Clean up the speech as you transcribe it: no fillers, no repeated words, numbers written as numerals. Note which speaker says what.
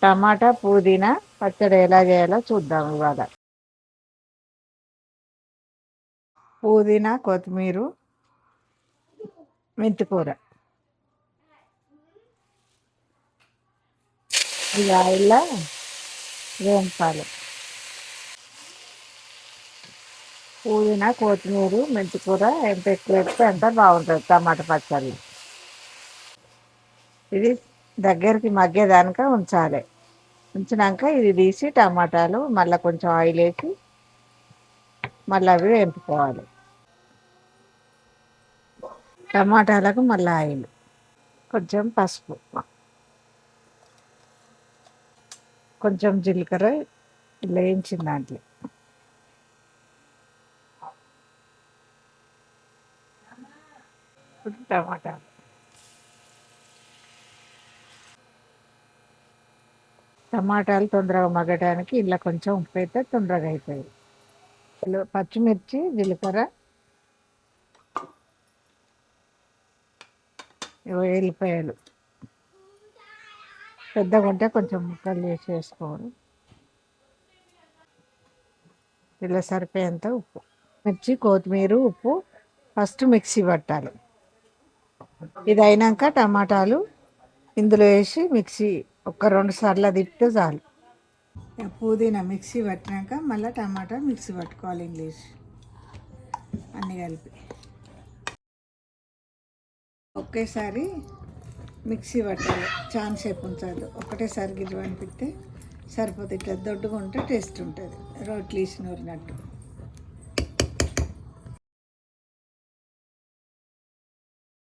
Speaker 1: టమాటా పుదీనా పచ్చడి ఎలా చేయాలో చూద్దాం ఇవాళ. పుదీనా, కొత్తిమీర, మెంతికూర ఈ ఆయిల్లో వేయించాలి. పుదీనా, కొత్తిమీర, మెంతికూర ఎంత ఎక్కువ వేస్తే అంత బాగుంటుంది టమాటా పచ్చడి. ఇది దగ్గరికి మగ్గేదానిక ఉంచాలి. ఉంచినాక ఇది తీసి టమాటాలు మళ్ళీ కొంచెం ఆయిల్ వేసి మళ్ళీ అవి వేపుకోవాలి. టమాటాలకు మళ్ళీ ఆయిల్, కొంచెం పసుపు, కొంచెం జీలకర్ర వేయించిన దాంట్లో టమాటాలు తొందరగా మగ్గడానికి ఇలా కొంచెం ఉప్పు అయితే తొందరగా అవుతాయి. పచ్చిమిర్చి, జీలకర్ర, ఎల్లిపాయలు పెద్దగా ఉంటే కొంచెం ముక్కలు వేసి వేసుకోవాలి. ఇలా సరిపోయేంత ఉప్పు, మిర్చి, కొత్తిమీర, ఉప్పు ఫస్ట్ మిక్సీ పట్టాలి. ఇది అయినాక టమాటాలు ఇందులో వేసి మిక్సీ ఒక 2 సార్లు తిప్పితే చాలు. పుదీనా మిక్సీ పట్టినాక మళ్ళీ టమాటా మిక్సీ పట్టుకోవాలి. ఇంగ్లీష్ అన్నీ కలిపి ఒకేసారి మిక్సీ పట్టాలి. చాలా సేపు ఉంచదు, ఒకటేసారి గిడ్డు అనిపిస్తే సరిపోతుంది. ఇట్లా దొడ్డుగా ఉంటే టేస్ట్ ఉంటుంది, రోట్లు వేసి నూరినట్టు.